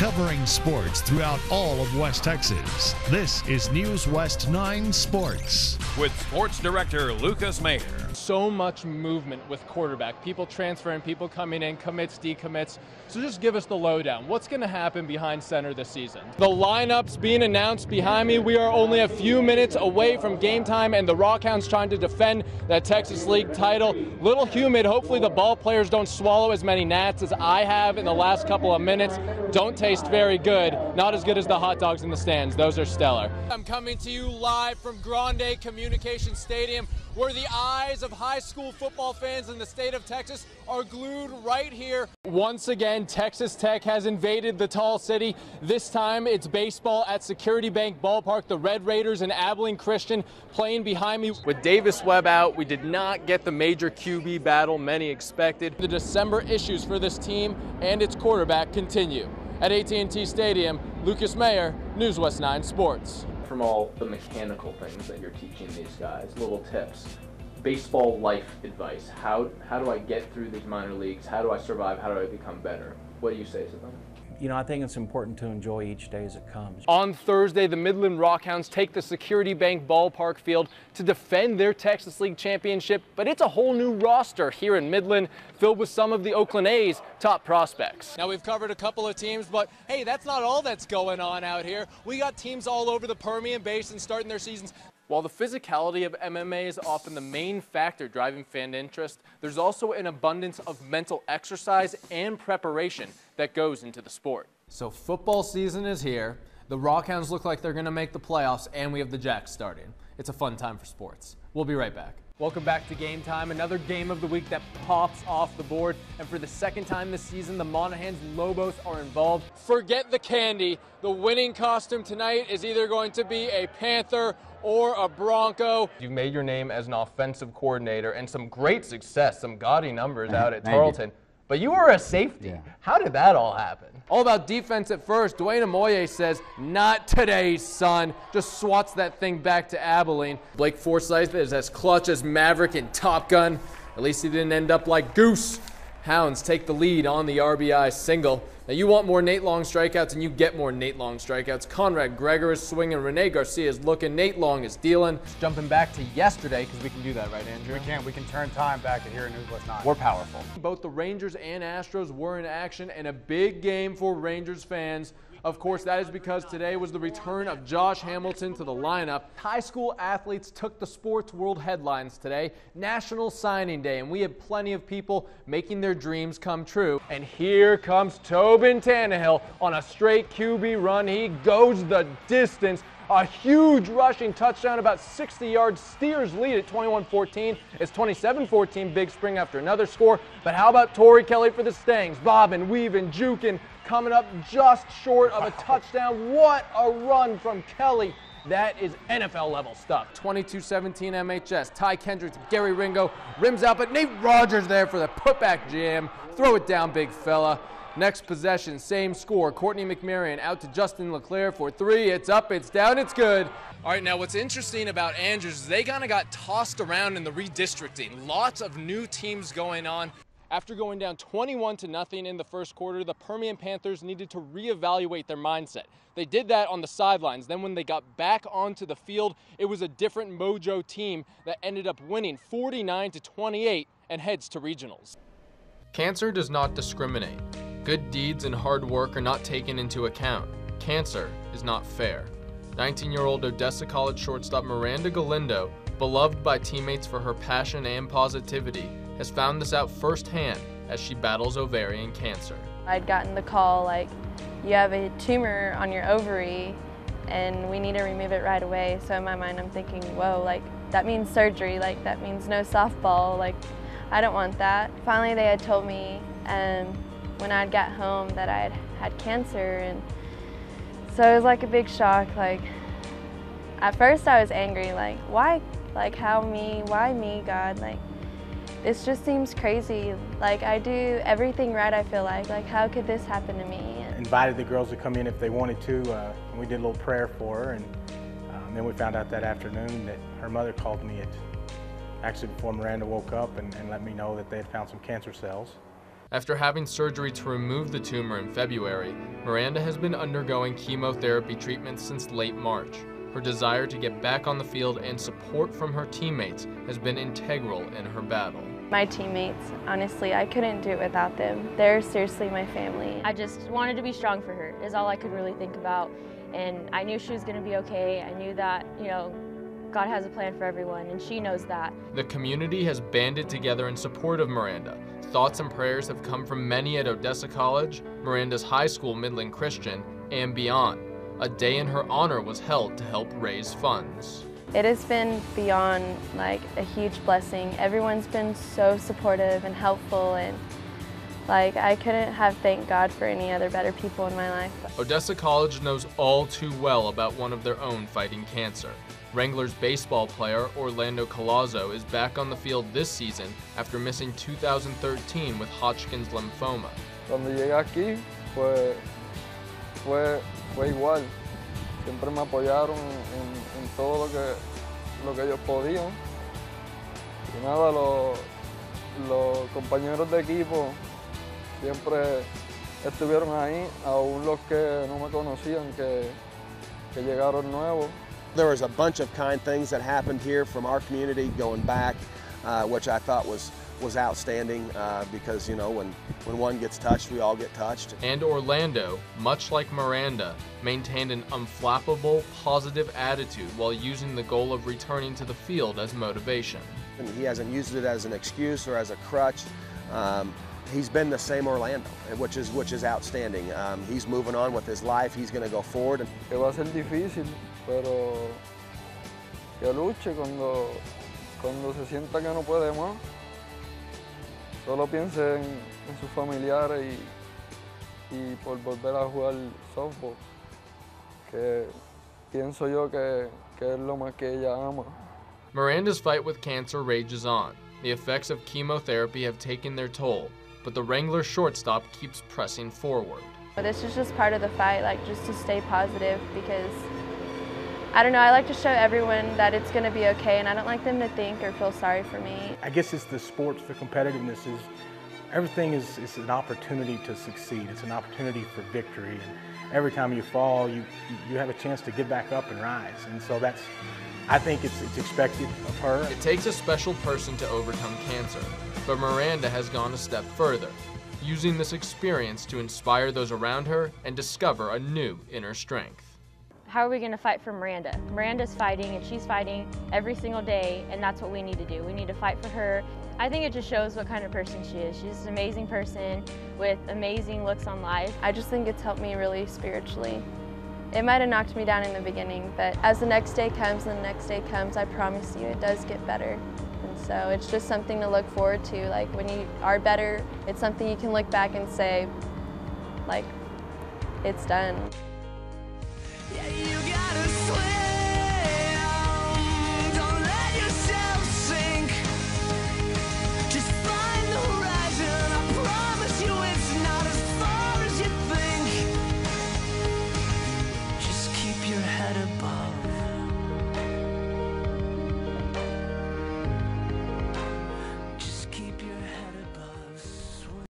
covering sports throughout all of West Texas. This is News West 9 Sports. With Sports Director Lucas Mayer. So much movement with quarterback. People transferring, people coming in, commits, decommits. So just give us the lowdown. What's going to happen behind center this season? The lineups being announced behind me. We are only a few minutes away from game time, and the Rockhounds trying to defend that Texas League title. Little humid. Hopefully the ball players don't swallow as many gnats as I have in the last couple of minutes. Don't taste very good. Not as good as the hot dogs in the stands. Those are stellar. I'm coming to you live from Grande Communication Stadium, where the eyes of high school football fans in the state of Texas are glued right here. Once again, Texas Tech has invaded the Tall City. This time it's baseball at Security Bank Ballpark. The Red Raiders and Abilene Christian playing behind me. With Davis Webb out, we did not get the major QB battle many expected. The December issues for this team and its quarterback continue. At AT&T Stadium, Lucas Mayer, News West 9 Sports. From all the mechanical things that you're teaching these guys, little tips, baseball life advice. How do I get through these minor leagues? How do I survive? How do I become better? What do you say to them? You know, I think it's important to enjoy each day as it comes. On Thursday, the Midland Rockhounds take the Security Bank Ballpark field to defend their Texas League championship, but it's a whole new roster here in Midland, filled with some of the Oakland A's top prospects. Now, we've covered a couple of teams, but hey, that's not all that's going on out here. We got teams all over the Permian Basin starting their seasons. While the physicality of MMA is often the main factor driving fan interest, there's also an abundance of mental exercise and preparation that goes into the sport. So football season is here. The Rockhounds look like they're going to make the playoffs, and we have the Jacks starting. It's a fun time for sports. We'll be right back. Welcome back to Game Time, another game of the week that pops off the board. And for the second time this season, the Monahans Lobos are involved. Forget the candy. The winning costume tonight is either going to be a Panther or a Bronco. You've made your name as an offensive coordinator and some great success, some gaudy numbers out at Tarleton. But you were a safety. Yeah. How did that all happen? All about defense at first. Dwayne Amoye says, not today, son. Just swats that thing back to Abilene. Blake Forsythe is as clutch as Maverick in Top Gun. At least he didn't end up like Goose. Hounds take the lead on the RBI single. Now you want more Nate Long strikeouts, and you get more Nate Long strikeouts. Conrad Gregor is swinging, Rene Garcia is looking, Nate Long is dealing. Jumping back to yesterday, because we can do that, right, Andrew? We can. We can turn time back to here in News West 9. We're powerful. Both the Rangers and Astros were in action, and a big game for Rangers fans. Of course, that is because today was the return of Josh Hamilton to the lineup. High school athletes took the sports world headlines today. National Signing Day, and we have plenty of people making their dreams come true. And here comes Tobin Tannehill on a straight QB run. He goes the distance. A huge rushing touchdown, about 60 yards. Steers lead at 21-14. It's 27-14, Big Spring after another score. But how about Torrey Kelly for the Stangs? Bobbing, weaving, juking, coming up just short of a touchdown. What a run from Kelly. That is NFL level stuff. 22-17 MHS. Ty Kendricks, Gary Ringo rims out, but Nate Rogers there for the putback jam. Throw it down, big fella. Next possession, same score. Courtney McMarion out to Justin LeClaire for three. It's up, it's down, it's good. All right, now what's interesting about Andrews is they kind of got tossed around in the redistricting. Lots of new teams going on. After going down 21-0 in the first quarter, the Permian Panthers needed to reevaluate their mindset. They did that on the sidelines. Then when they got back onto the field, it was a different mojo team that ended up winning 49-28 and heads to regionals. Cancer does not discriminate. Good deeds and hard work are not taken into account. Cancer is not fair. 19-year-old Odessa College shortstop Miranda Galindo, beloved by teammates for her passion and positivity, has found this out firsthand as she battles ovarian cancer. I'd gotten the call like, you have a tumor on your ovary and we need to remove it right away. So in my mind I'm thinking, whoa, like that means surgery, like that means no softball, like I don't want that. Finally they had told me when I'd got home that I had cancer, and so it was like a big shock. Like at first I was angry, like why, like how me, why me, God, like this just seems crazy. Like I do everything right, I feel like how could this happen to me? Invited the girls to come in if they wanted to, and we did a little prayer for her, and then we found out that afternoon that her mother called me actually before Miranda woke up and let me know that they had found some cancer cells. After having surgery to remove the tumor in February, Miranda has been undergoing chemotherapy treatment since late March. Her desire to get back on the field and support from her teammates has been integral in her battle. My teammates, honestly, I couldn't do it without them. They're seriously my family. I just wanted to be strong for her, is all I could really think about. And I knew she was going to be okay. I knew that, God has a plan for everyone, and she knows that. The community has banded together in support of Miranda. Thoughts and prayers have come from many at Odessa College, Miranda's high school Midland Christian, and beyond. A day in her honor was held to help raise funds. It has been beyond a huge blessing. Everyone's been so supportive and helpful, and I couldn't have thanked God for any other better people in my life. Odessa College knows all too well about one of their own fighting cancer. Wranglers baseball player Orlando Collazo is back on the field this season after missing 2013 with Hodgkin's lymphoma. Cuando llegué aquí fue igual. Siempre me apoyaron en todo lo que ellos podían. Y nada, los compañeros de equipo siempre estuvieron ahí, aún los que no me conocían, que llegaron nuevos. There was a bunch of kind things that happened here from our community going back, which I thought was outstanding because, when one gets touched, we all get touched. And Orlando, much like Miranda, maintained an unflappable, positive attitude while using the goal of returning to the field as motivation. And he hasn't used it as an excuse or as a crutch. He's been the same Orlando, which is outstanding. He's moving on with his life. He's going to go forward. Que va a ser difícil, pero que luche cuando se sienta que no puede más. Solo piense en sus familiares y por volver a jugar softball, que pienso yo que es lo más que ella ama. Miranda's fight with cancer rages on. The effects of chemotherapy have taken their toll, but the Wrangler shortstop keeps pressing forward. This is just part of the fight, just to stay positive, because I don't know, I like to show everyone that it's going to be okay, and I don't like them to think or feel sorry for me. I guess it's the sports, the competitiveness is, everything is an opportunity to succeed. It's an opportunity for victory. And every time you fall, you have a chance to get back up and rise. And so I think it's expected of her. It takes a special person to overcome cancer, but Miranda has gone a step further, using this experience to inspire those around her and discover a new inner strength. How are we going to fight for Miranda? Miranda's fighting, and she's fighting every single day, and that's what we need to do. We need to fight for her. I think it just shows what kind of person she is. She's an amazing person with amazing looks on life. I just think it's helped me really spiritually. It might have knocked me down in the beginning, but as the next day comes and the next day comes, I promise you it does get better. And so it's just something to look forward to. When you are better, it's something you can look back and say, it's done.